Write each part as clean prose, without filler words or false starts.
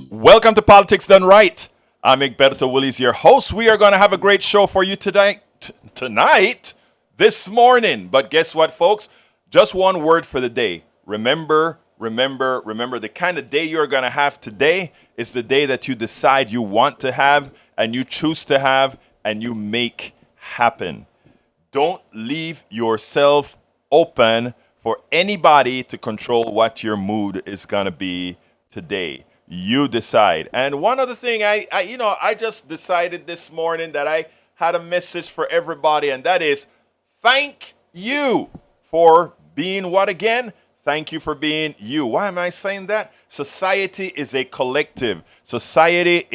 Welcome to Politics Done Right. I'm Egberto Willies, your host. We are going to have a great show for you tonight, this morning. But guess what, folks? Just one word for the day. Remember. The kind of day you're going to have today is the day that you decide you want to have and you choose to have and you make happen. Don't leave yourself open for anybody to control what your mood is going to be today. You decide. And one other thing, I just decided this morning that I had a message for everybody, and that is thank you for being what again? Thank you for being you. Why am I saying that? Society is a collective. Society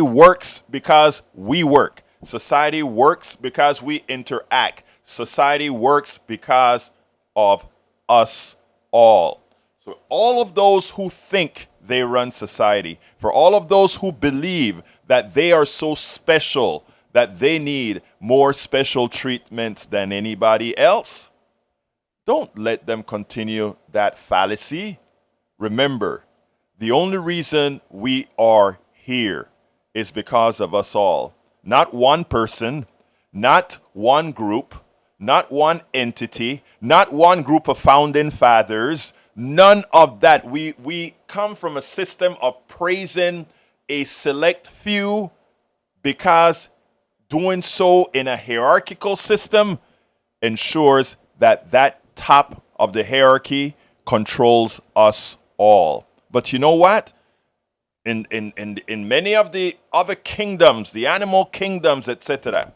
works because we work. Society works because we interact. Society works because of us all. For all of those who think they run society, for all of those who believe that they are so special that they need more special treatments than anybody else, don't let them continue that fallacy. Remember, the only reason we are here is because of us all. Not one person, not one group, not one entity, not one group of founding fathers. None of that. We come from a system of praising a select few because doing so in a hierarchical system ensures that that top of the hierarchy controls us all. But you know what? In many of the other kingdoms, the animal kingdoms, etc.,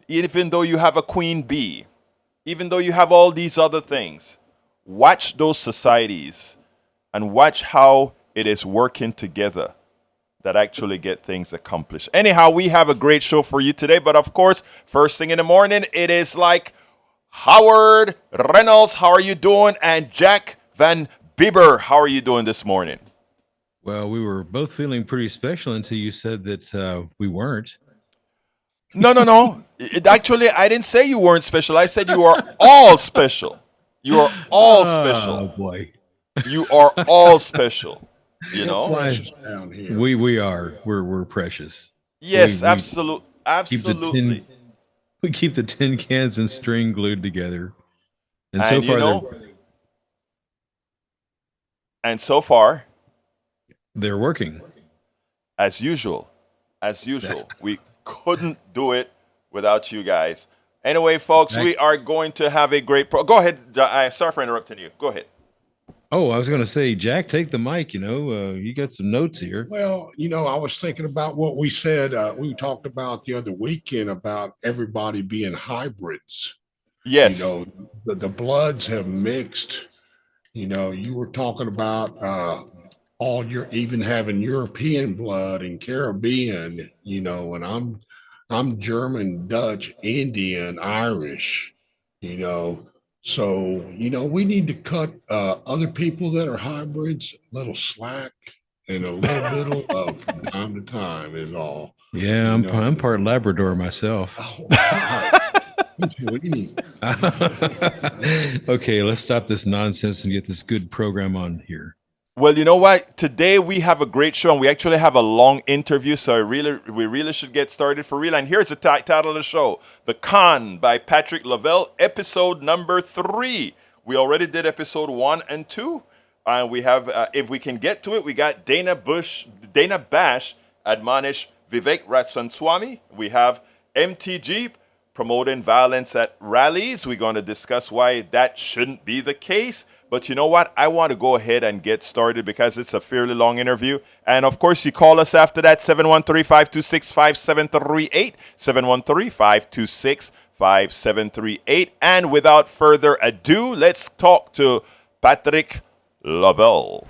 even though you have a queen bee, even though you have all these other things, watch those societies and watch how it is working together that actually get things accomplished. Anyhow, we have a great show for you today. But of course, first thing in the morning, it is like Howard Reynolds, how are you doing? And Jack Van Bieber, how are you doing this morning? Well, we were both feeling pretty special until you said that we weren't. No. Actually, I didn't say you weren't special. I said you are all special. You are all special. Oh boy, You are all special. You know? Precious down here. we are we're precious. Yes, we absolutely. We keep the tin cans and string glued together, and so And you far know, and so far, they're working. as usual, we couldn't do it without you guys. Anyway, folks, we are going to have a great Go ahead. Sorry for interrupting you. Go ahead. Oh, I was going to say, Jack, take the mic. You got some notes here. Well, I was thinking about what we said. We talked about the other weekend about everybody being hybrids. Yes. The bloods have mixed. You were talking about even having European blood and Caribbean. And I'm German, Dutch, Indian, Irish. So, we need to cut other people that are hybrids a little slack and a little bit of from time to time is all. Yeah, I'm part Labrador myself. Oh, God. Okay, let's stop this nonsense and get this good program on here. Well, you know what? Today we have a great show, and we actually have a long interview, so we really should get started for real. And here's the title of the show, The Con by Patrick Lovell, episode number 3. We already did episode 1 and 2. And we have, if we can get to it, we got Dana Bash, admonished Vivek Ramaswamy. We have MTG, promoting violence at rallies. We're going to discuss why that shouldn't be the case. But you know what? I want to go ahead and get started because it's a fairly long interview. And of course, you call us after that, 713-526-5738, 713-526-5738. And without further ado, let's talk to Patrick Lovell.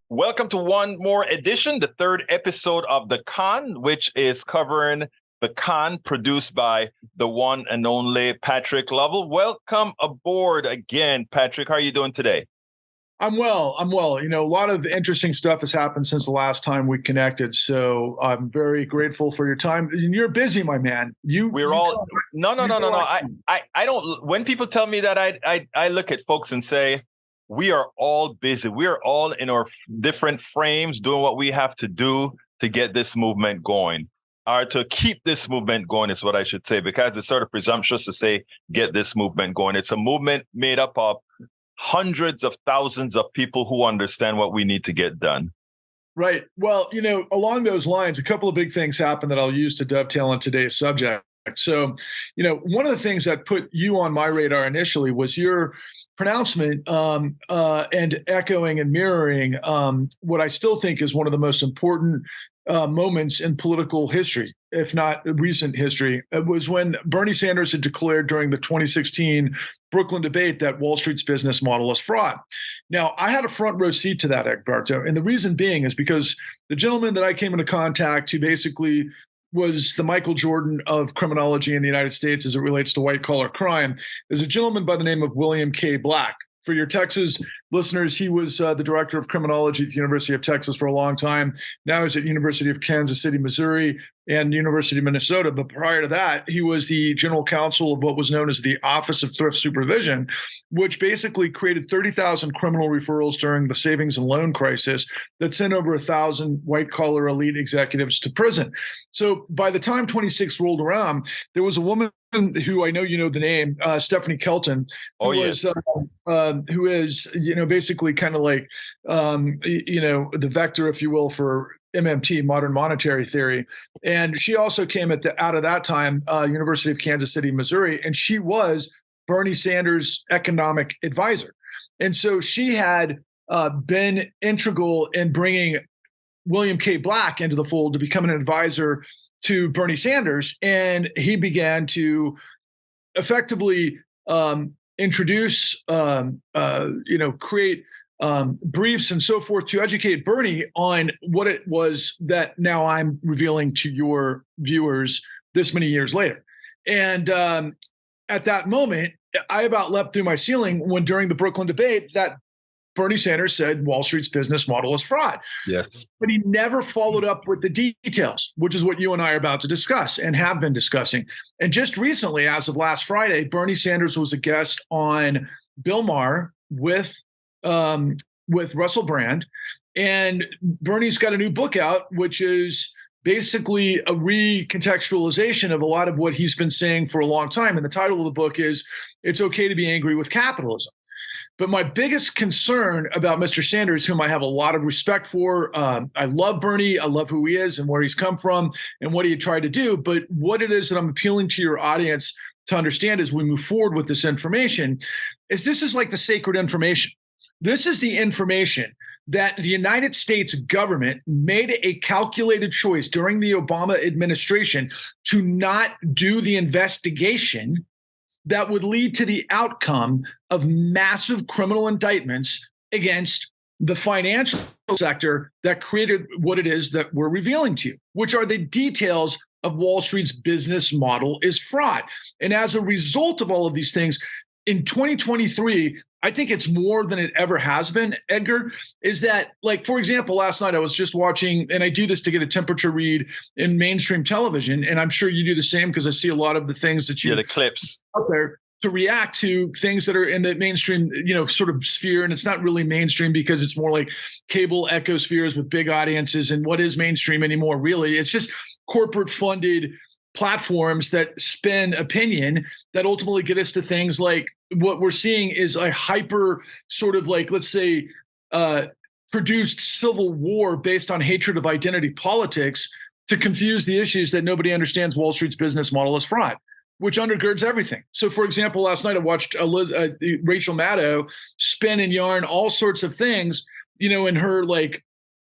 Welcome to one more edition, the third episode of The Con, which is covering The Con, produced by the one and only Patrick Lovell. Welcome aboard again, Patrick. How are you doing today? I'm well. A lot of interesting stuff has happened since the last time we connected. So I'm very grateful for your time. And you're busy, my man. We're all no. I don't. When people tell me that, I look at folks and say, we are all busy. We are all in our different frames doing what we have to do to get this movement going, or to keep this movement going is what I should say, because it's sort of presumptuous to say get this movement going. It's a movement made up of hundreds of thousands of people who understand what we need to get done. Right. Well, along those lines, a couple of big things happened that I'll use to dovetail on today's subject. So, one of the things that put you on my radar initially was your pronouncement and echoing and mirroring what I still think is one of the most important moments in political history, if not recent history. It was when Bernie Sanders had declared during the 2016 Brooklyn debate that Wall Street's business model is fraud. Now, I had a front row seat to that, Egberto, and the reason being is because the gentleman that I came into contact who basically was the Michael Jordan of criminology in the United States as it relates to white-collar crime is a gentleman by the name of William K. Black. For your Texas listeners, he was the director of criminology at the University of Texas for a long time. Now he's at University of Kansas City, Missouri, and University of Minnesota. But prior to that, he was the general counsel of what was known as the Office of Thrift Supervision, which basically created 30,000 criminal referrals during the savings and loan crisis that sent over 1,000 white-collar elite executives to prison. So by the time 26 rolled around, there was a woman who I know you know the name, Stephanie Kelton, who is basically kind of like the vector, if you will, for MMT, modern monetary theory. And she also came out of that time, University of Kansas City, Missouri, and she was Bernie Sanders' economic advisor. And so she had been integral in bringing William K. Black into the fold to become an advisor to Bernie Sanders. And he began to effectively introduce, create briefs and so forth to educate Bernie on what it was that now I'm revealing to your viewers this many years later. And at that moment, I about leapt through my ceiling when during the Brooklyn debate that Bernie Sanders said Wall Street's business model is fraud. Yes. But he never followed up with the details, which is what you and I are about to discuss and have been discussing. And just recently, as of last Friday, Bernie Sanders was a guest on Bill Maher with Russell Brand. And Bernie's got a new book out, which is basically a recontextualization of a lot of what he's been saying for a long time. And the title of the book is It's Okay to Be Angry with Capitalism. But my biggest concern about Mr. Sanders, whom I have a lot of respect for, I love Bernie, I love who he is and where he's come from and what he had tried to do. But what it is that I'm appealing to your audience to understand as we move forward with this information is this is like the sacred information. This is the information that the United States government made a calculated choice during the Obama administration to not do the investigation that would lead to the outcome of massive criminal indictments against the financial sector that created what it is that we're revealing to you, which are the details of Wall Street's business model is fraud. And as a result of all of these things, in 2023, I think it's more than it ever has been, Edgar, is that, like, for example, last night I was just watching, and I do this to get a temperature read in mainstream television, and I'm sure you do the same because I see a lot of the things that you the clips out there to react to things that are in the mainstream, sort of sphere. And it's not really mainstream because it's more like cable echo spheres with big audiences. And what is mainstream anymore, really? It's just corporate funded platforms that spin opinion that ultimately get us to things like what we're seeing is a hyper sort of like, let's say, produced civil war based on hatred of identity politics to confuse the issues that nobody understands Wall Street's business model is fraud, which undergirds everything. So, for example, last night I watched Rachel Maddow spin and yarn all sorts of things, in her like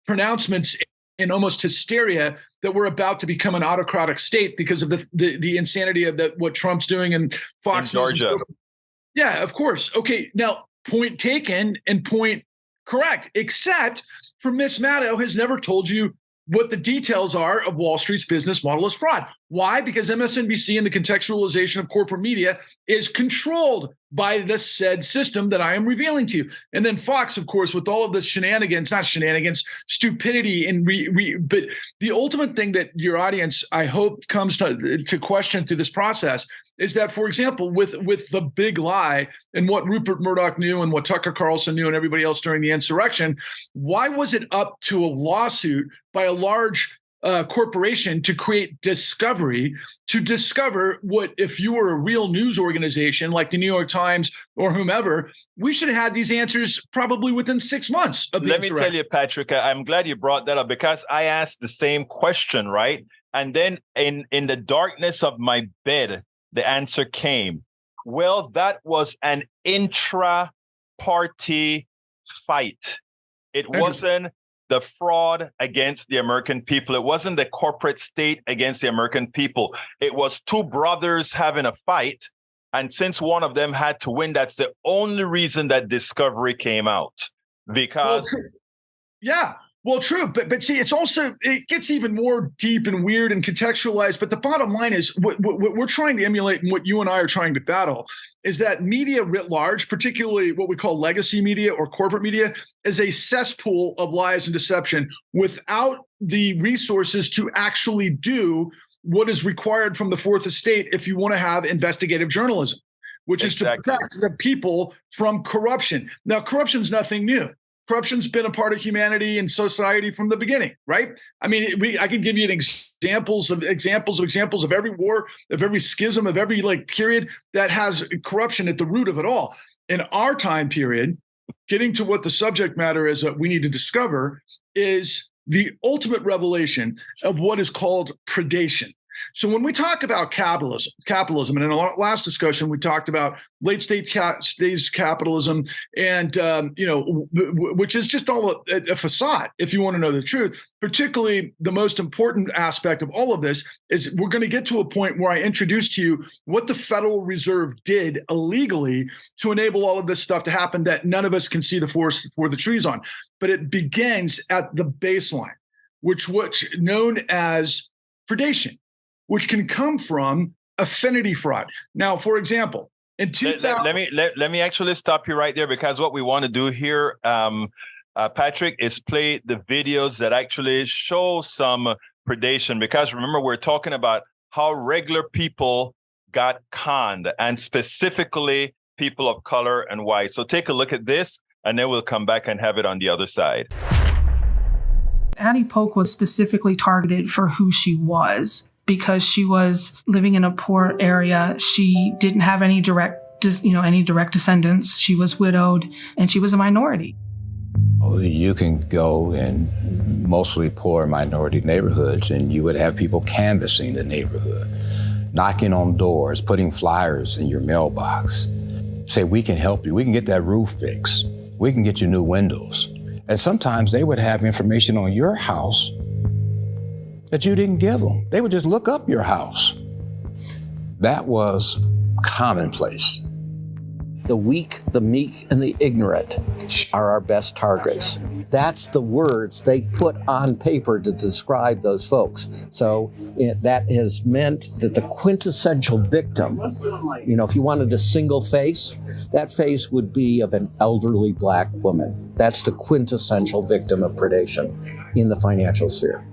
pronouncements in almost hysteria that we're about to become an autocratic state because of the insanity of what Trump's doing and Fox in Georgia. Yeah, of course. Okay, now point taken and point correct, except for Miss Maddow has never told you what the details are of Wall Street's business model is fraud. Why? Because MSNBC and the contextualization of corporate media is controlled by the said system that I am revealing to you. And then Fox, of course, with all of this not shenanigans, stupidity, and but the ultimate thing that your audience, I hope, comes to question through this process is that, for example, with the big lie and what Rupert Murdoch knew and what Tucker Carlson knew and everybody else during the insurrection, why was it up to a lawsuit by a large corporation to create discovery, to discover what, if you were a real news organization like the New York Times or whomever, we should have had these answers probably within 6 months of the Let me tell you, Patrick, I'm glad you brought that up because I asked the same question, right? And then in the darkness of my bed, the answer came. Well, that was an intra-party fight. It wasn't the fraud against the American people. It wasn't the corporate state against the American people. It was two brothers having a fight. And since one of them had to win, that's the only reason that discovery came out. Because well, true. But see, it gets even more deep and weird and contextualized. But the bottom line is what we're trying to emulate and what you and I are trying to battle is that media writ large, particularly what we call legacy media or corporate media, is a cesspool of lies and deception without the resources to actually do what is required from the Fourth Estate if you want to have investigative journalism, which is to protect the people from corruption. Now, corruption's nothing new. Corruption's been a part of humanity and society from the beginning, right? I mean, I can give you examples of every war, of every schism, of every period that has corruption at the root of it all. In our time period, getting to what the subject matter is that we need to discover is the ultimate revelation of what is called predation. So when we talk about capitalism, and in our last discussion, we talked about late stage capitalism, and which is just all a facade, if you want to know the truth. Particularly, the most important aspect of all of this is we're going to get to a point where I introduce to you what the Federal Reserve did illegally to enable all of this stuff to happen that none of us can see the forest for the trees on. But it begins at the baseline, which known as predation, which can come from affinity fraud. Now, for example, in 2000, let me actually stop you right there, because what we want to do here, Patrick, is play the videos that actually show some predation. Because remember, we're talking about how regular people got conned, and specifically people of color and white. So take a look at this, and then we'll come back and have it on the other side. Addie Polk was specifically targeted for who she was, because she was living in a poor area. She didn't have any direct descendants. She was widowed, and she was a minority. You can go in mostly poor minority neighborhoods, and you would have people canvassing the neighborhood, knocking on doors, putting flyers in your mailbox. Say, we can help you. We can get that roof fixed. We can get you new windows. And sometimes they would have information on your house that you didn't give them. They would just look up your house. That was commonplace. The weak, the meek, and the ignorant are our best targets. That's the words they put on paper to describe those folks. So that has meant that the quintessential victim, if you wanted a single face, that face would be of an elderly Black woman. That's the quintessential victim of predation in the financial sphere.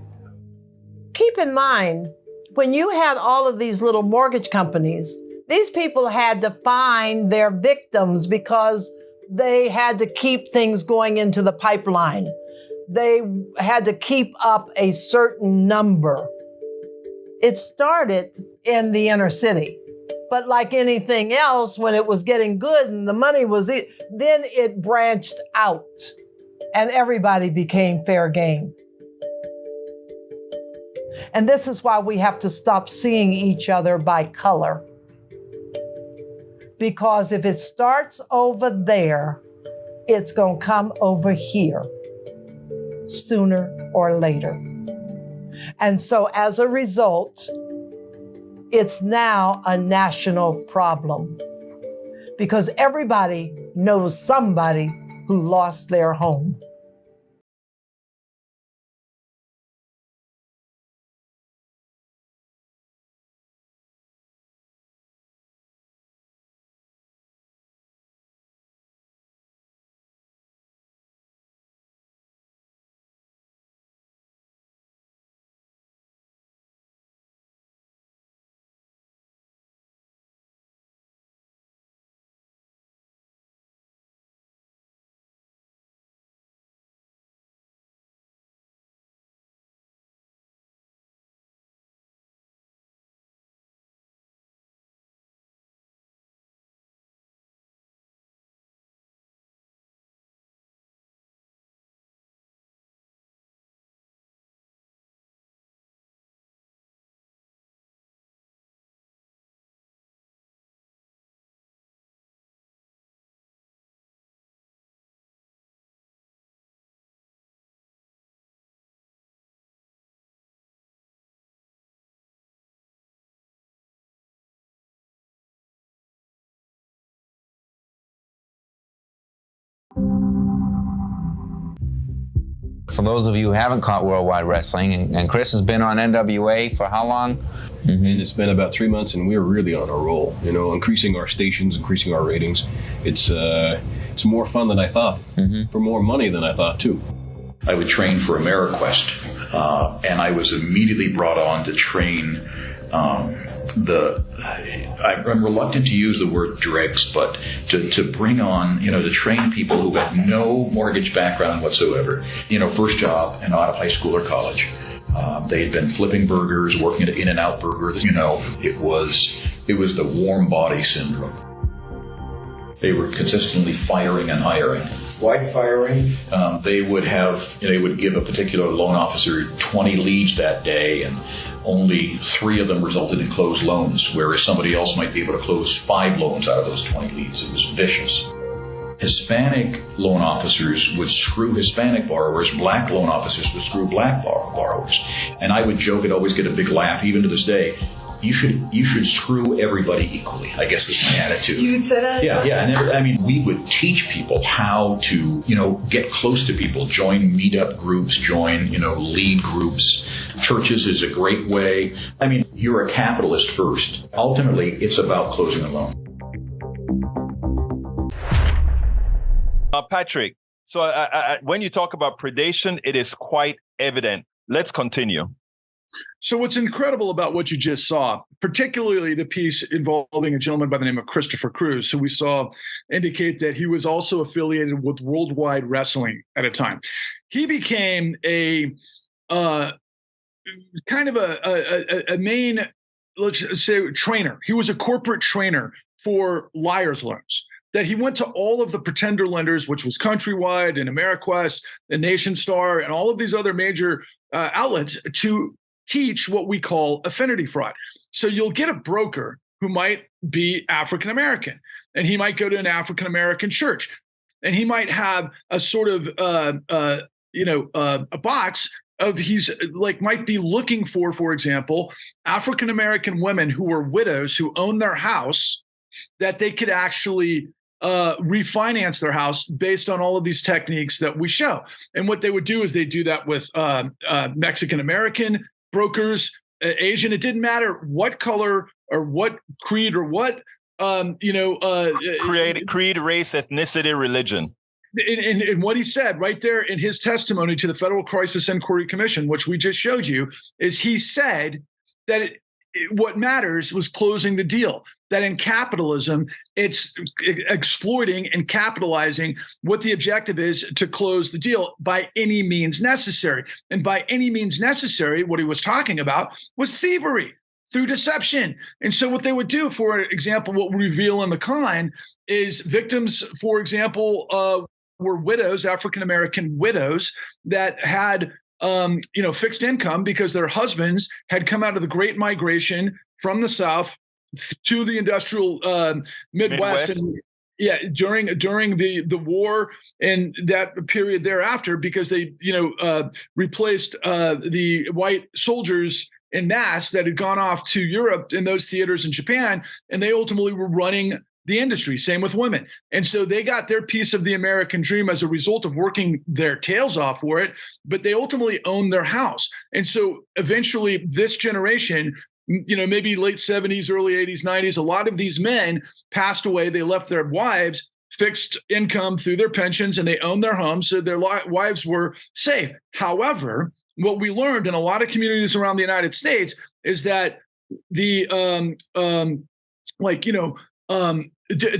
Keep in mind, when you had all of these little mortgage companies, these people had to find their victims because they had to keep things going into the pipeline. They had to keep up a certain number. It started in the inner city, but like anything else, when it was getting good and the money was then it branched out and everybody became fair game. And this is why we have to stop seeing each other by color. Because if it starts over there, it's going to come over here sooner or later. And so as a result, it's now a national problem because everybody knows somebody who lost their home. For those of you who haven't caught Worldwide Wrestling, and Chris has been on NWA for how long? And it's been about 3 months, and we're really on a roll. You know, increasing our stations, increasing our ratings. It's more fun than I thought, for more money than I thought too. I would train for AmeriQuest, and I was immediately brought on to train I'm reluctant to use the word dregs, but to bring on, to train people who had no mortgage background whatsoever. First job and out of high school or college. They had been flipping burgers, working at In-N-Out Burger. It was the warm body syndrome. They were consistently firing and hiring. Why firing? They would give a particular loan officer 20 leads that day, and only 3 of them resulted in closed loans, whereas somebody else might be able to close 5 loans out of those 20 leads. It was vicious. Hispanic loan officers would screw Hispanic borrowers. Black loan officers would screw black borrowers. And I would joke and always get a big laugh, even to this day. You should screw everybody equally, I guess was my attitude. You would say that? Yeah. And we would teach people how to, get close to people, join meetup groups, join, lead groups. Churches is a great way. You're a capitalist first. Ultimately, it's about closing a loan. Patrick, so when you talk about predation, it is quite evident. Let's continue. So what's incredible about what you just saw, particularly the piece involving a gentleman by the name of Christopher Cruz, who we saw indicate that he was also affiliated with Worldwide Wrestling at a time. He became a kind of a main, let's say, trainer. He was a corporate trainer for liars loans. That he went to all of the pretender lenders, which was Countrywide and AmeriQuest and Nation Star and all of these other major outlets to teach what we call affinity fraud. So you'll get a broker who might be African American, and he might go to an African American church, and he might have a sort of a box of might be looking for example, African American women who were widows who own their house, that they could actually refinance their house based on all of these techniques that we show. And what they would do is they do that with Mexican American brokers, Asian. It didn't matter what color or what creed or what creed, race, ethnicity, religion. And what he said right there in his testimony to the Federal Crisis Inquiry Commission, which we just showed you, is he said that what matters was closing the deal. That in capitalism, it's exploiting and capitalizing what the objective is to close the deal by any means necessary. And by any means necessary, what he was talking about was thievery through deception. And so what they would do, for example, what we reveal in the con is victims, for example, were widows, African-American widows that had fixed income because their husbands had come out of the Great Migration from the South to the industrial Midwest. And, during the war and that period thereafter, because they replaced the white soldiers en masse that had gone off to Europe in those theaters in Japan, and they ultimately were running the industry. Same with women. And so they got their piece of the American dream as a result of working their tails off for it, but they ultimately owned their house. And so eventually this generation, maybe late 70s, early 80s, 90s, a lot of these men passed away. They left their wives fixed income through their pensions, and they owned their homes, so their wives were safe. However, what we learned in a lot of communities around the United States is that the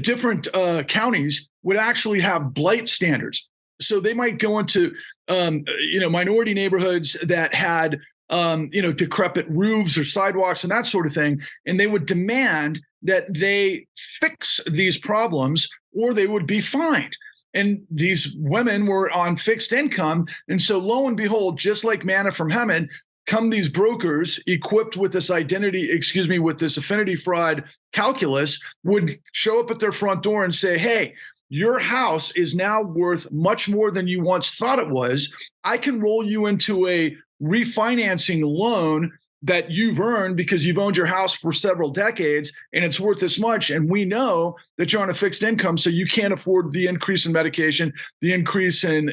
different counties would actually have blight standards. So they might go into minority neighborhoods that had decrepit roofs or sidewalks and that sort of thing, and they would demand that they fix these problems or they would be fined. And these women were on fixed income, and so lo and behold, just like manna from heaven, come these brokers equipped with this with this affinity fraud calculus, would show up at their front door and say, hey, your house is now worth much more than you once thought it was. I can roll you into a refinancing loan that you've earned because you've owned your house for several decades and it's worth this much. And we know that you're on a fixed income, so you can't afford the increase in medication, the increase in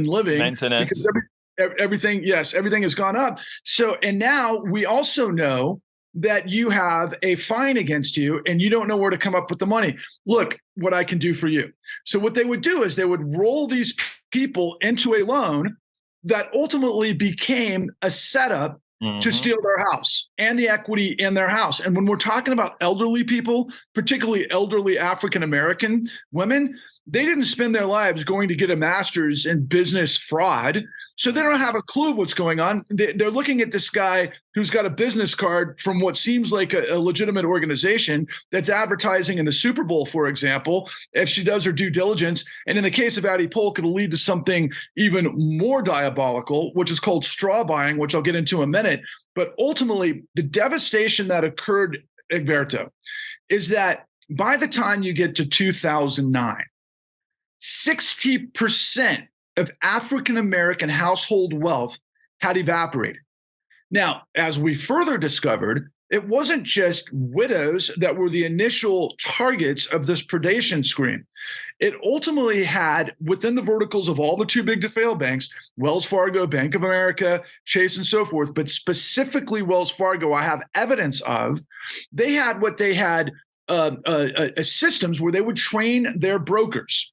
living, maintenance, because everything has gone up. So, and now we also know that you have a fine against you and you don't know where to come up with the money. Look what I can do for you. So what they would do is they would roll these people into a loan that ultimately became a setup to steal their house and the equity in their house. And when we're talking about elderly people, particularly elderly African-American women, they didn't spend their lives going to get a master's in business fraud. So they don't have a clue what's going on. They're looking at this guy who's got a business card from what seems like a legitimate organization that's advertising in the Super Bowl, for example, if she does her due diligence. And in the case of Addie Polk, it'll lead to something even more diabolical, which is called straw buying, which I'll get into in a minute. But ultimately, the devastation that occurred, Egberto, is that by the time you get to 2009, 60% of African-American household wealth had evaporated. Now, as we further discovered, it wasn't just widows that were the initial targets of this predation screen. It ultimately had, within the verticals of all the too big to fail banks, Wells Fargo, Bank of America, Chase, and so forth, but specifically Wells Fargo, I have evidence of, they had what they had systems where they would train their brokers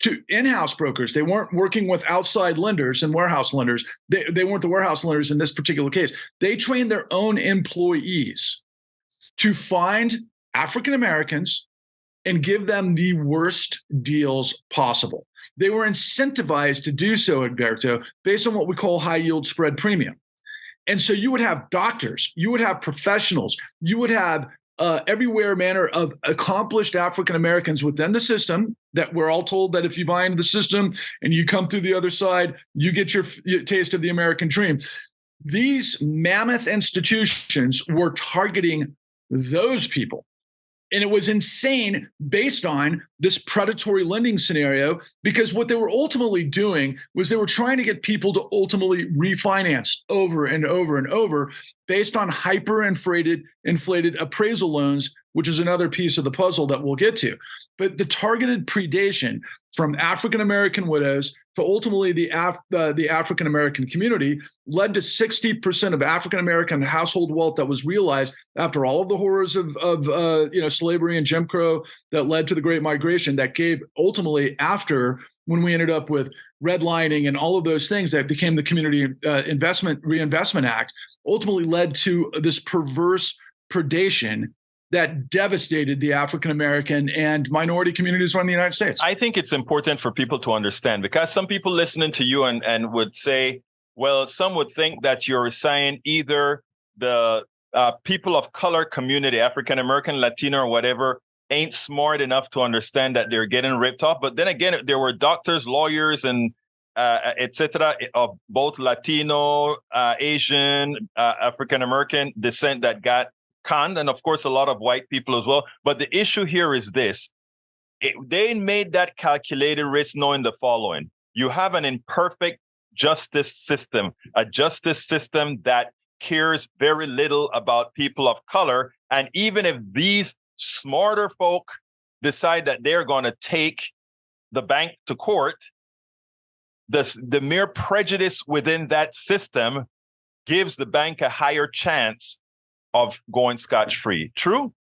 to in-house brokers. They weren't working with outside lenders and warehouse lenders. They weren't the warehouse lenders in this particular case. They trained their own employees to find African Americans and give them the worst deals possible. They were incentivized to do so, Egberto, based on what we call high yield spread premium. And so you would have doctors, you would have professionals, you would have everywhere manner of accomplished African Americans within the system that we're all told that if you buy into the system and you come through the other side, you get your taste of the American dream. These mammoth institutions were targeting those people. And it was insane based on this predatory lending scenario, because what they were ultimately doing was they were trying to get people to ultimately refinance over and over and over based on inflated appraisal loans, which is another piece of the puzzle that we'll get to. But the targeted predation from African-American widows to ultimately the African-American community led to 60% of African-American household wealth that was realized after all of the horrors of slavery and Jim Crow that led to the Great Migration, that gave ultimately after when we ended up with redlining and all of those things that became the Community Reinvestment Act, ultimately led to this perverse predation that devastated the African-American and minority communities around the United States. I think it's important for people to understand, because some people listening to you and would say, well, some would think that you're saying either the people of color community, African-American, Latino, or whatever, ain't smart enough to understand that they're getting ripped off. But then again, there were doctors, lawyers, and etc., of both Latino, Asian, African-American descent that got conned, and of course, a lot of white people as well. But the issue here is this. They made that calculated risk knowing the following. You have an imperfect justice system, a justice system that cares very little about people of color. And even if these smarter folk decide that they're going to take the bank to court, the mere prejudice within that system gives the bank a higher chance of going scotch-free. True?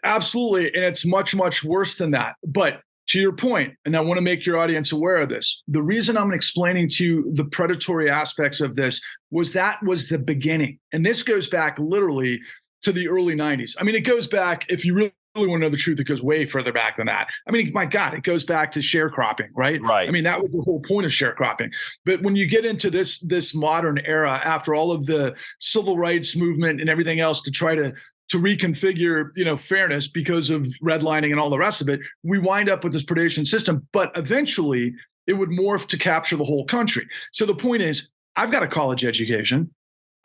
Absolutely. And it's much, much worse than that. But to your point, and I want to make your audience aware of this, the reason I'm explaining to you the predatory aspects of this was that was the beginning. And this goes back literally to the early 90s. I mean, it goes back, if you really want to know the truth, it goes way further back than that. I mean, my God, it goes back to sharecropping, right? Right. I mean, that was the whole point of sharecropping. But when you get into this modern era, after all of the civil rights movement and everything else to try to reconfigure, fairness because of redlining and all the rest of it, we wind up with this predation system. But eventually, it would morph to capture the whole country. So the point is, I've got a college education.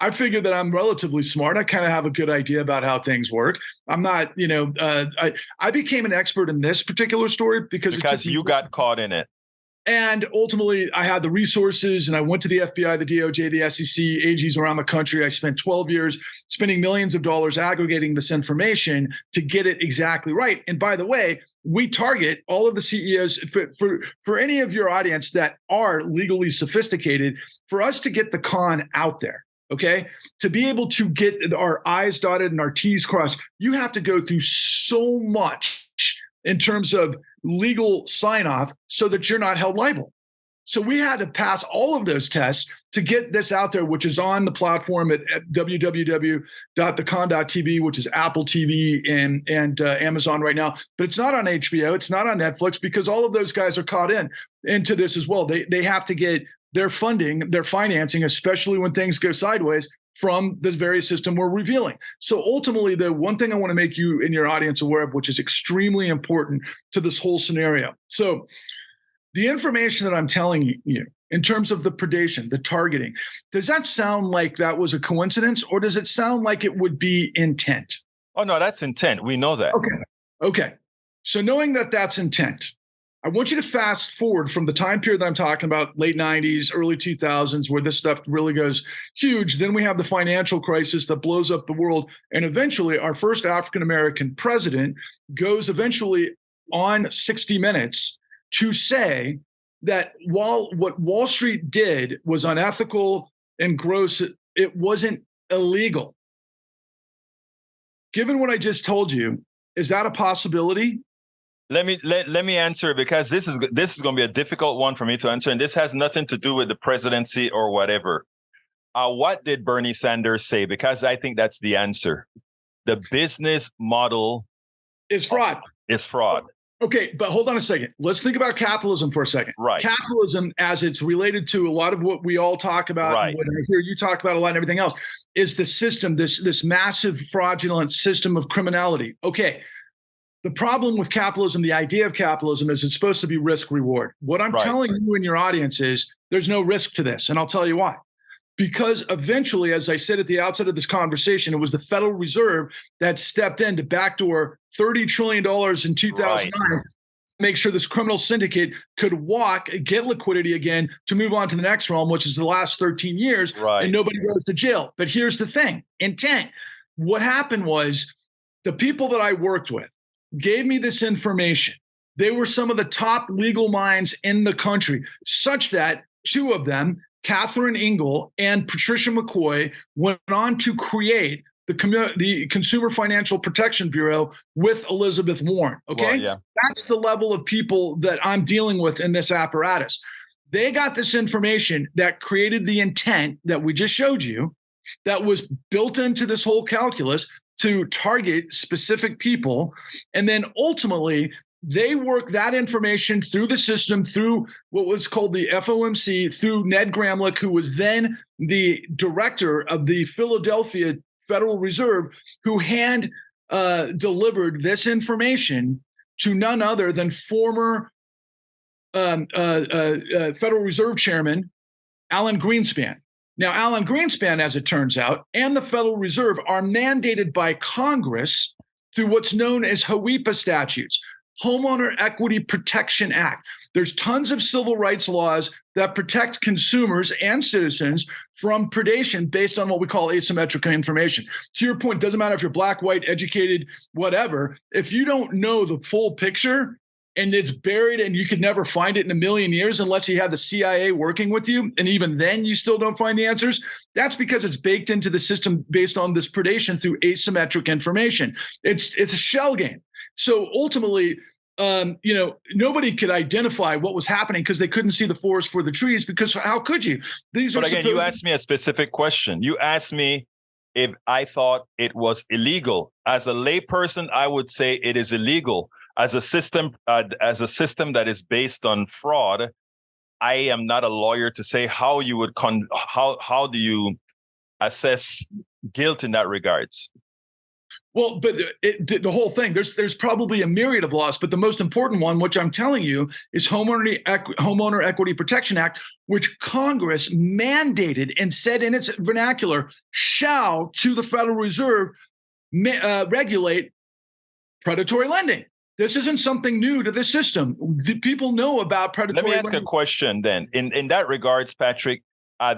I figure that I'm relatively smart. I kind of have a good idea about how things work. I'm not, I became an expert in this particular story because you got caught in it. And ultimately, I had the resources, and I went to the FBI, the DOJ, the SEC, AGs around the country. I spent 12 years spending millions of dollars aggregating this information to get it exactly right. And by the way, we target all of the CEOs for any of your audience that are legally sophisticated, for us to get the con out there. Okay, to be able to get our I's dotted and our T's crossed, you have to go through so much in terms of legal sign off so that you're not held liable. So we had to pass all of those tests to get this out there, which is on the platform at www.thecon.tv, which is Apple TV and Amazon right now. But it's not on HBO. It's not on Netflix, because all of those guys are caught into this as well. They have to get their funding, their financing, especially when things go sideways, from this very system we're revealing. So ultimately, the one thing I want to make you and your audience aware of, which is extremely important to this whole scenario. So the information that I'm telling you in terms of the predation, the targeting, does that sound like that was a coincidence, or does it sound like it would be intent? Oh, no, that's intent. We know that. Okay. So knowing that that's intent, I want you to fast forward from the time period that I'm talking about, late 90s, early 2000s, where this stuff really goes huge. Then we have the financial crisis that blows up the world. And eventually our first African-American president goes eventually on 60 Minutes to say that while what Wall Street did was unethical and gross, it wasn't illegal. Given what I just told you, is that a possibility? Let me answer, because this is going to be a difficult one for me to answer, and this has nothing to do with the presidency or whatever. What did Bernie Sanders say? Because I think that's the answer. The business model is fraud. Is fraud. Okay, but hold on a second. Let's think about capitalism for a second. Right. Capitalism, as it's related to a lot of what we all talk about, right, and what I hear you talk about a lot and everything else, is the system, this massive fraudulent system of criminality. Okay. The problem with capitalism, the idea of capitalism, is it's supposed to be risk reward. What I'm telling you and your audience is there's no risk to this. And I'll tell you why. Because eventually, as I said at the outset of this conversation, it was the Federal Reserve that stepped in to backdoor $30 trillion in 2009 to make sure this criminal syndicate could get liquidity again to move on to the next realm, which is the last 13 years, and nobody goes to jail. But here's the thing, intent. What happened was the people that I worked with gave me this information. They were some of the top legal minds in the country, such that two of them, Catherine Engel and Patricia McCoy, went on to create the Consumer Financial Protection Bureau with Elizabeth Warren. Okay. Well, that's the level of people that I'm dealing with in this apparatus. They got this information that created the intent that we just showed you, that was built into this whole calculus to target specific people. And then ultimately, they work that information through the system, through what was called the FOMC, through Ned Gramlich, who was then the director of the Philadelphia Federal Reserve, who delivered this information to none other than former Federal Reserve Chairman Alan Greenspan. Now, Alan Greenspan, as it turns out, and the Federal Reserve are mandated by Congress through what's known as HEWIPA statutes, Homeowner Equity Protection Act. There's tons of civil rights laws that protect consumers and citizens from predation based on what we call asymmetric information. To your point, doesn't matter if you're black, white, educated, whatever. If you don't know the full picture, and it's buried and you could never find it in a million years unless you have the CIA working with you, and even then you still don't find the answers, that's because it's baked into the system based on this predation through asymmetric information. It's a shell game. So ultimately, nobody could identify what was happening because they couldn't see the forest for the trees, because how could you? But again, you asked me a specific question. You asked me if I thought it was illegal. As a layperson, I would say it is illegal. As a system that is based on fraud, I am not a lawyer to say how you would how do you assess guilt in that regards. Well, but the whole thing, there's probably a myriad of laws, but the most important one, which I'm telling you, is Homeowner Equity Protection Act, which Congress mandated and said in its vernacular shall, to the Federal Reserve, regulate predatory lending. This isn't something new to the system. The people know about predatory. Let me ask a question then. In that regards, Patrick,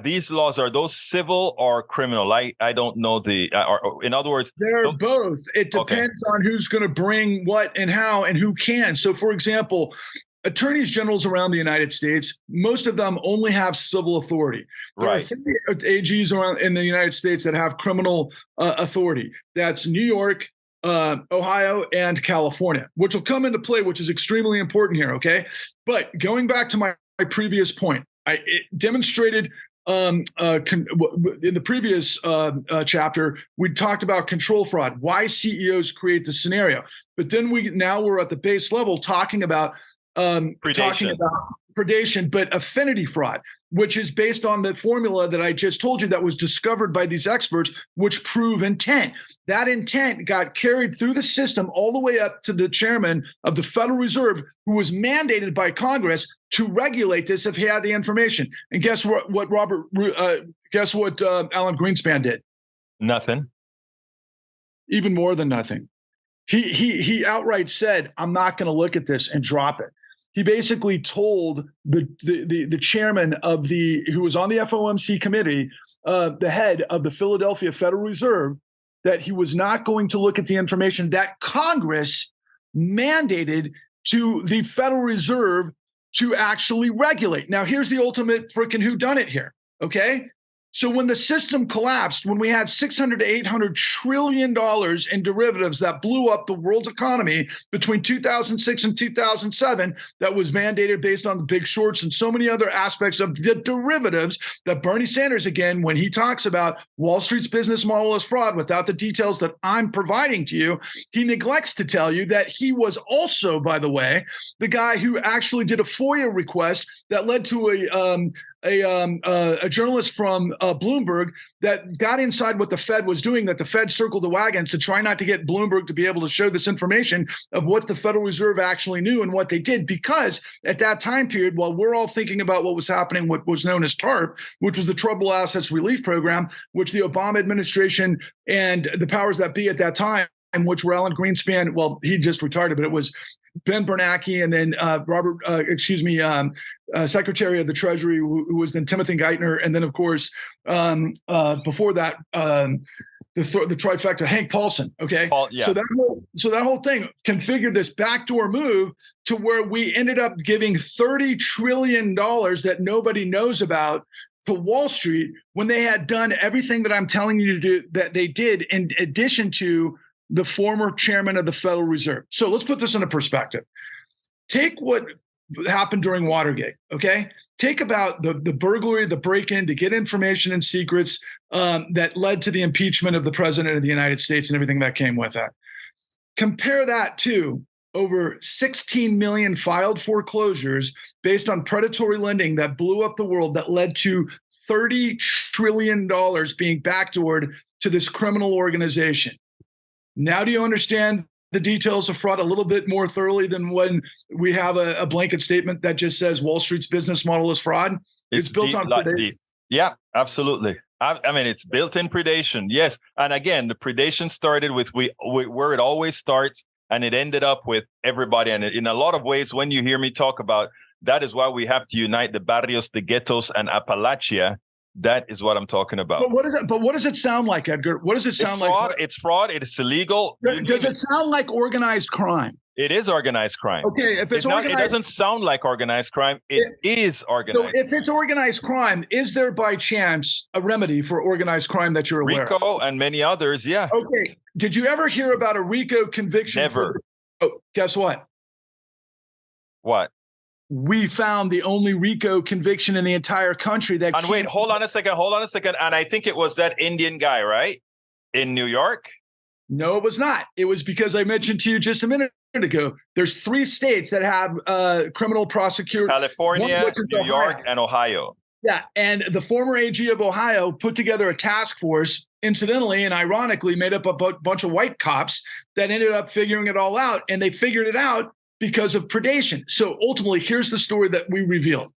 these laws, are those civil or criminal? I don't know or in other words, they're both. It depends on who's going to bring what and how and who can. So, for example, attorneys generals around the United States, most of them only have civil authority. There are 3 AGs around in the United States that have criminal authority. That's New York, Ohio, and California, which will come into play, which is extremely important here. Okay. But going back to my previous point, it demonstrated in the previous chapter, we talked about control fraud, why CEOs create the scenario. But then we're at the base level talking about predation, but affinity fraud, which is based on the formula that I just told you that was discovered by these experts, which prove intent. That intent got carried through the system all the way up to the chairman of the Federal Reserve, who was mandated by Congress to regulate this if he had the information. And guess what Alan Greenspan did? Nothing. Even more than nothing. He outright said, I'm not going to look at this and drop it. He basically told the chairman of who was on the FOMC committee, the head of the Philadelphia Federal Reserve, that he was not going to look at the information that Congress mandated to the Federal Reserve to actually regulate. Now, here's the ultimate frickin' whodunit here, okay? So when the system collapsed, when we had $600 to $800 trillion in derivatives that blew up the world's economy between 2006 and 2007, that was mandated based on the big shorts and so many other aspects of the derivatives that Bernie Sanders, again, when he talks about Wall Street's business model as fraud without the details that I'm providing to you, he neglects to tell you that he was also, by the way, the guy who actually did a FOIA request that led to a journalist from Bloomberg that got inside what the Fed was doing, that the Fed circled the wagons to try not to get Bloomberg to be able to show this information of what the Federal Reserve actually knew and what they did. Because at that time period, while we're all thinking about what was happening, what was known as TARP, which was the Troubled Assets Relief Program, which the Obama administration and the powers that be at that time, which were Alan Greenspan, well, he just retired, but it was Ben Bernanke and then Secretary of the Treasury, who was then Timothy Geithner, and then of course before that the trifecta, Hank Paulson. Okay, so that whole thing configured this backdoor move to where we ended up giving $30 trillion that nobody knows about to Wall Street when they had done everything that I'm telling you to do that they did, in addition to the former chairman of the Federal Reserve. So let's put this into perspective. Take what happened during Watergate, okay? Take about the burglary, the break-in to get information and secrets that led to the impeachment of the president of the United States and everything that came with that. Compare that to over 16 million filed foreclosures based on predatory lending that blew up the world, that led to $30 trillion being backdoored to this criminal organization. Now do you understand the details of fraud a little bit more thoroughly than when we have a blanket statement that just says Wall Street's business model is fraud? It's built on predation. Yeah, absolutely. I mean, it's built-in predation. Yes. And again, the predation started with where it always starts, and it ended up with everybody. And in a lot of ways, when you hear me talk about that, is why we have to unite the barrios, the ghettos, and Appalachia. That is what I'm talking about. But what does it sound like, Edgar? What does it sound like? It's fraud. It's illegal. Does it sound like organized crime? It is organized crime. Okay, if it's organized, it doesn't sound like organized crime. It is organized. So if it's organized crime, is there by chance a remedy for organized crime that you're aware of? RICO and many others, yeah. Okay. Did you ever hear about a RICO conviction? Never. Guess what? What? We found the only RICO conviction in the entire country that. And wait, hold on a second. And I think it was that Indian guy, right? In New York? No, it was not. It was because I mentioned to you just a minute ago, there's 3 states that have criminal prosecutors. California, New York, and Ohio. Yeah, and the former AG of Ohio put together a task force, incidentally and ironically, made up a bunch of white cops that ended up figuring it all out. And they figured it out because of predation. So ultimately, here's the story that we revealed.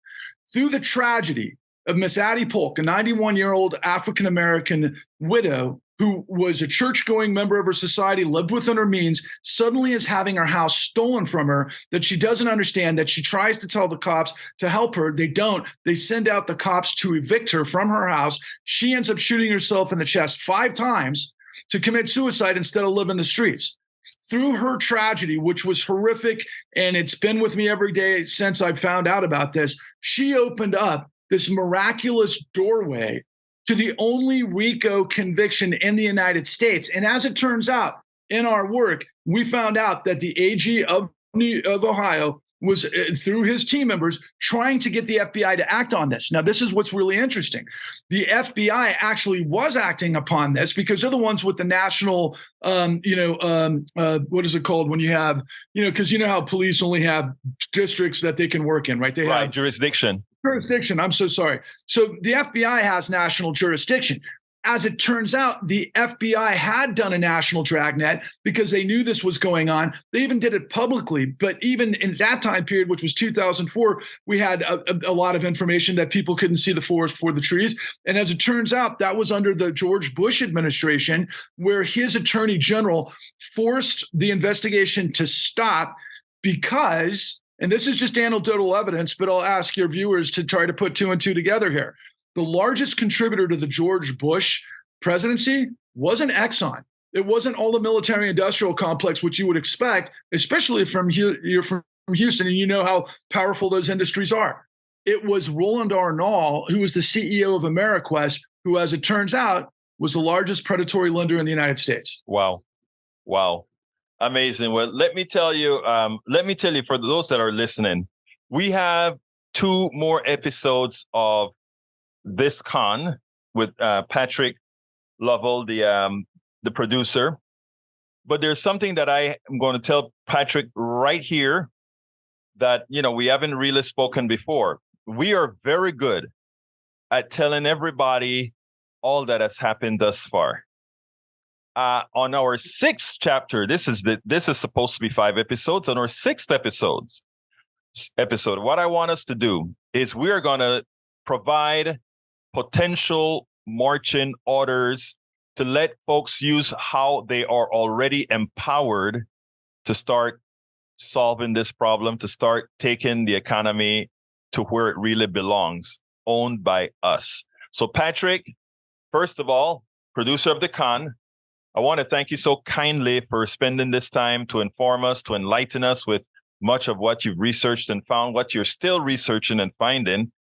Through the tragedy of Miss Addie Polk, a 91-year-old African-American widow who was a church-going member of her society, lived within her means, suddenly is having her house stolen from her, that she doesn't understand, that she tries to tell the cops to help her. They don't. They send out the cops to evict her from her house. She ends up shooting herself in the chest 5 times to commit suicide instead of live in the streets. Through her tragedy, which was horrific, and it's been with me every day since I found out about this, she opened up this miraculous doorway to the only RICO conviction in the United States. And as it turns out, in our work, we found out that the AG of Ohio was, through his team members, trying to get the FBI to act on this. Now, this is what's really interesting. The FBI actually was acting upon this because they're the ones with the national, what is it called when you have, because you know how police only have districts that they can work in, right? They have jurisdiction. Jurisdiction. I'm so sorry. So the FBI has national jurisdiction. As it turns out, the FBI had done a national dragnet because they knew this was going on. They even did it publicly. But even in that time period, which was 2004, we had a lot of information that people couldn't see the forest for the trees. And as it turns out, that was under the George Bush administration, where his attorney general forced the investigation to stop because, and this is just anecdotal evidence, but I'll ask your viewers to try to put 2 and 2 together here. The largest contributor to the George Bush presidency wasn't Exxon. It wasn't all the military industrial complex, which you would expect, especially from you're from Houston, and you know how powerful those industries are. It was Roland Arnault, who was the CEO of AmeriQuest, who, as it turns out, was the largest predatory lender in the United States. Wow. Amazing. Well, let me tell you, for those that are listening, we have 2 more episodes of this con with Patrick Lovell, the producer. But there's something that I am going to tell Patrick right here that, we haven't really spoken before. We are very good at telling everybody all that has happened thus far. On our 6th chapter, this is supposed to be 5 episodes. On our 6th episode, what I want us to do is we are going to provide potential marching orders to let folks use how they are already empowered to start solving this problem, to start taking the economy to where it really belongs, owned by us. So Patrick, first of all, producer of the con, I want to thank you so kindly for spending this time to inform us, to enlighten us with much of what you've researched and found, what you're still researching and finding.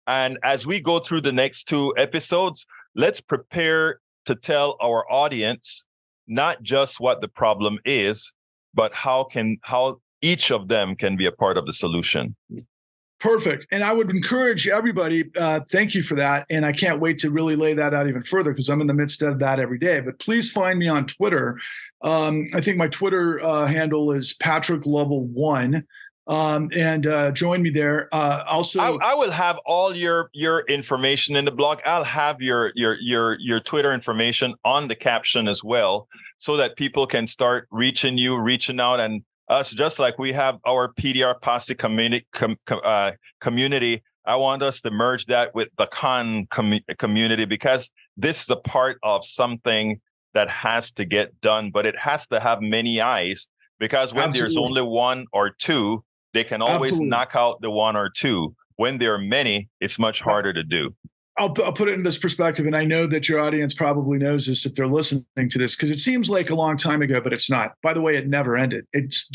And as we go through the next 2 episodes, let's prepare to tell our audience not just what the problem is, but how each of them can be a part of the solution. Perfect. And I would encourage everybody, thank you for that. And I can't wait to really lay that out even further because I'm in the midst of that every day. But please find me on Twitter. I think my Twitter handle is Patrick Lovell 1. And join me there. Also, I will have all your information in the blog. I'll have your Twitter information on the caption as well, so that people can start reaching out, and us, just like we have our PDR Posse community. I want us to merge that with the con community, because this is a part of something that has to get done, but it has to have many eyes, because when there's only 1 or 2, they can always knock out the 1 or 2. When there are many, it's much harder to do. I'll put it in this perspective, and I know that your audience probably knows this if they're listening to this, because it seems like a long time ago, but it's not. By the way, it never ended. It's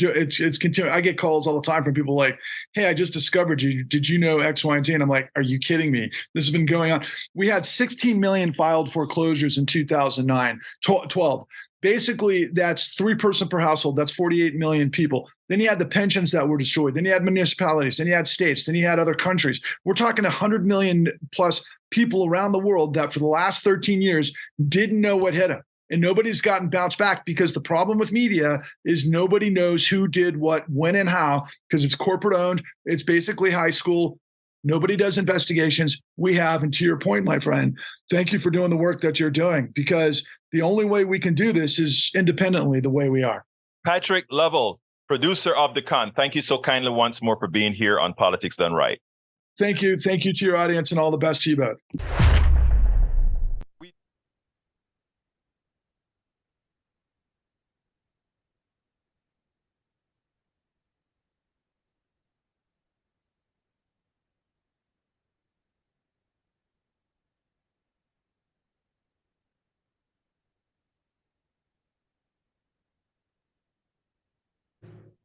continuing. I get calls all the time from people like, "Hey, I just discovered you. Did you know X, Y, and Z?" And I'm like, "Are you kidding me? This has been going on." We had 16 million filed foreclosures in 2012. Basically, that's 3 person per household. That's 48 million people. Then you had the pensions that were destroyed. Then you had municipalities. Then you had states. Then you had other countries. We're talking 100 million plus people around the world that for the last 13 years didn't know what hit them. And nobody's gotten bounced back, because the problem with media is nobody knows who did what, when, and how, because it's corporate owned. It's basically high school. Nobody does investigations. We have. And to your point, my friend, thank you for doing the work that you're doing, because the only way we can do this is independently, the way we are. Patrick Lovell, producer of the con, thank you so kindly once more for being here on Politics Done Right. Thank you. Thank you to your audience, and all the best to you both.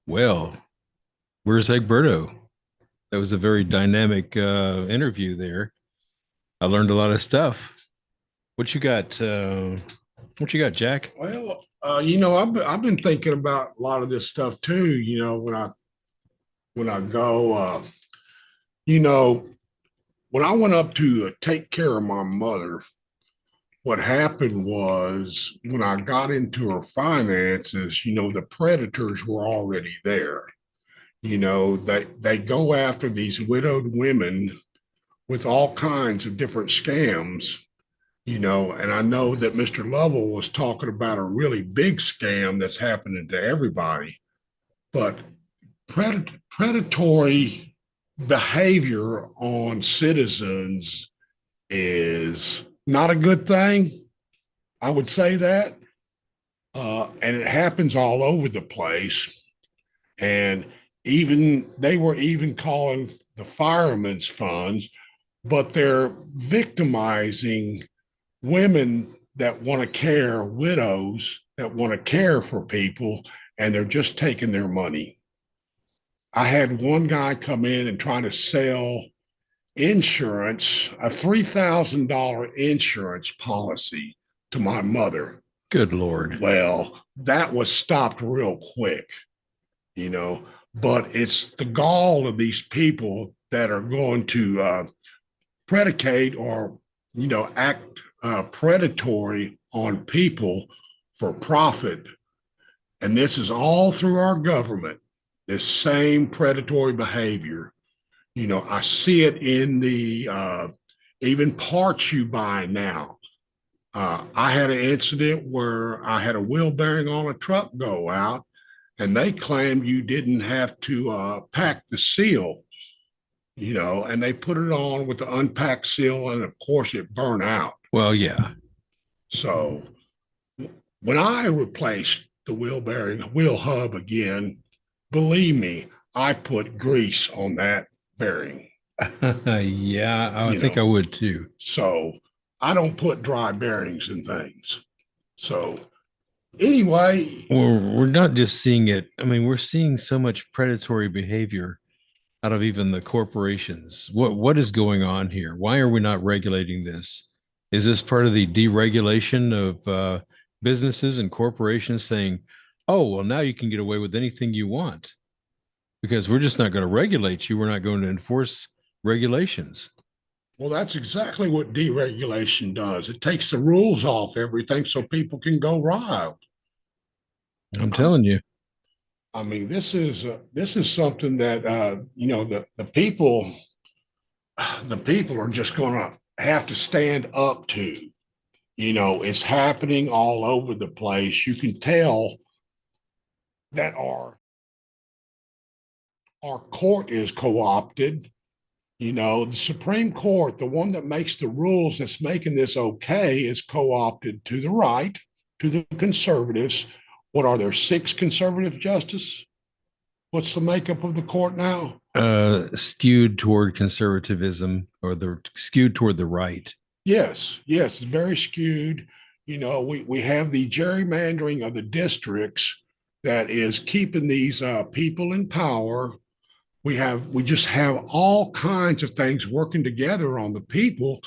Well, where's Egberto? That was a very dynamic interview there. I learned a lot of stuff. What you got? What you got, Jack? Well, I've been thinking about a lot of this stuff too. When I go, you know, when I went up to take care of my mother, what happened was when I got into her finances, the predators were already there. They go after these widowed women with all kinds of different scams. And I know that Mr. Lovell was talking about a really big scam that's happening to everybody, but predatory behavior on citizens is not a good thing. I would say that. And it happens all over the place. And even they were even calling the firemen's funds, but they're victimizing women that want to care, widows that want to care for people, and they're just taking their money. I had one guy come in and try to sell insurance, a $3,000 insurance policy to my mother. Good Lord. Well, that was stopped real quick, but it's the gall of these people that are going to predicate or, act predatory on people for profit. And this is all through our government, this same predatory behavior. I see it in the even parts you buy now. I had an incident where I had a wheel bearing on a truck go out, and they claimed you didn't have to pack the seal, and they put it on with the unpacked seal, and of course it burned out. Well, yeah. So when I replaced the wheel hub again, believe me, I put grease on that bearing. Yeah, I think I would too. So I don't put dry bearings in things. So anyway, we're not just seeing it. I mean, we're seeing so much predatory behavior out of even the corporations. What is going on here? Why are we not regulating this? Is this part of the deregulation of businesses and corporations saying, "Oh, well, now you can get away with anything you want because we're just not going to regulate you. We're not going to enforce regulations." Well, that's exactly what deregulation does. It takes the rules off everything so people can go wild. I'm telling you. I mean, this is something that the people are just going to have to stand up to. It's happening all over the place. You can tell that our court is co-opted. The Supreme Court, the one that makes the rules that's making this okay, is co-opted to the right, to the conservatives. What are there, 6 conservative justices? What's the makeup of the court now? Skewed toward conservatism, or they're skewed toward the right. Yes, it's very skewed. We have the gerrymandering of the districts that is keeping these people in power. We just have all kinds of things working together on the people,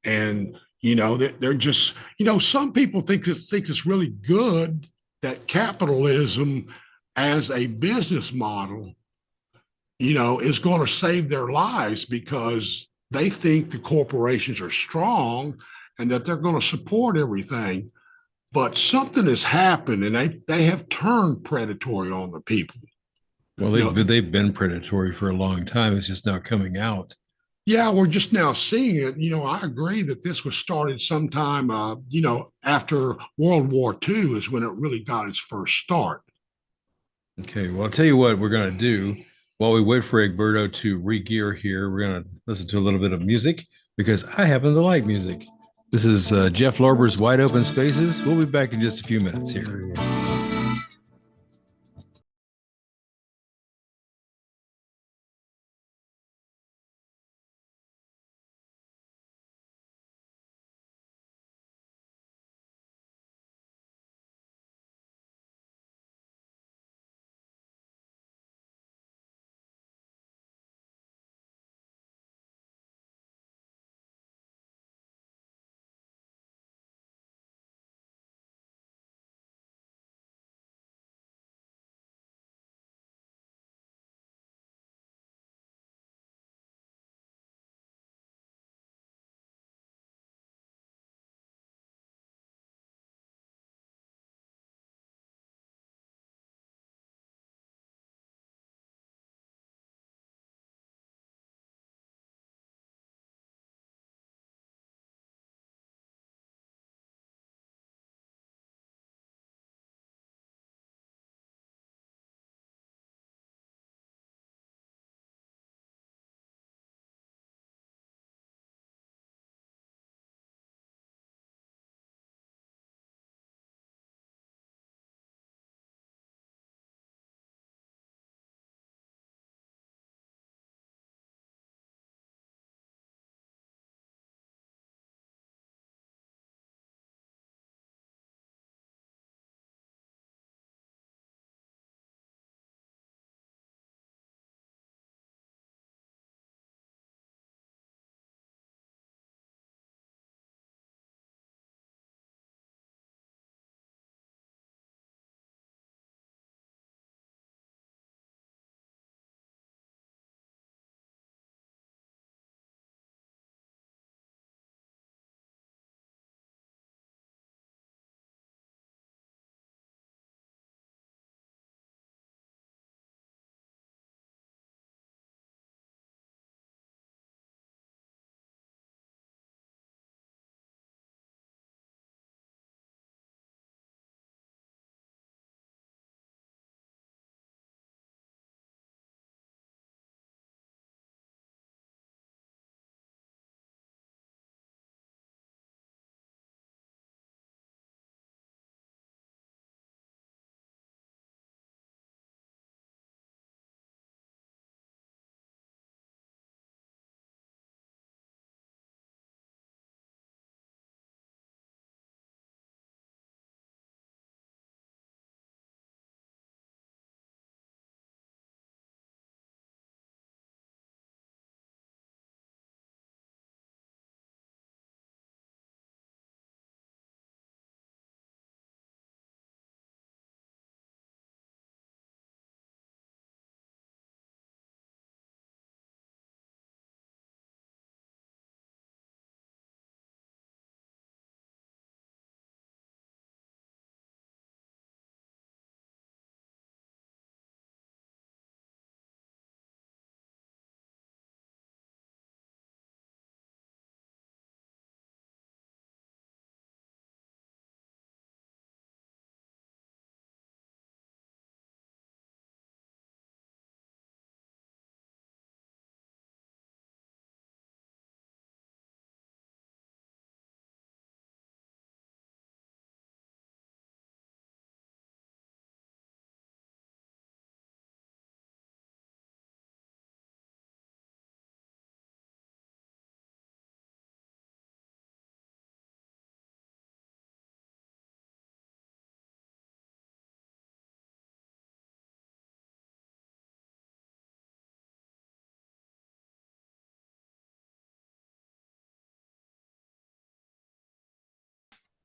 and they're just some people think it's really good that capitalism as a business model is going to save their lives because they think the corporations are strong and that they're going to support everything. But something has happened, and they have turned predatory on the people. Well, they've been predatory for a long time. It's just now coming out. Yeah, we're just now seeing it. I agree that this was started sometime, after World War II is when it really got its first start. Okay, well, I'll tell you what we're going to do while we wait for Egberto to re-gear here. We're going to listen to a little bit of music because I happen to like music. This is Jeff Lorber's Wide Open Spaces. We'll be back in just a few minutes here.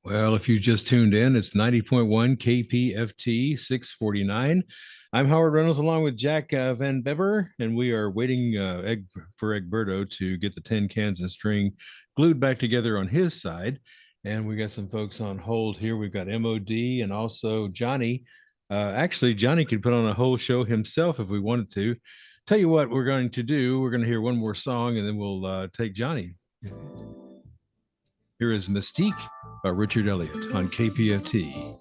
Well, if you just tuned in, it's 90.1 KPFT 649. I'm Howard Reynolds along with Jack Van Bever, and we are waiting for Egberto to get the tin cans and string glued back together on his side. And we got some folks on hold here. We've got MOD and also Johnny. Actually, Johnny could put on a whole show himself if we wanted to. Tell you what we're going to do. We're going to hear one more song, and then we'll take Johnny. Here is Mystique by Richard Elliott on KPFT.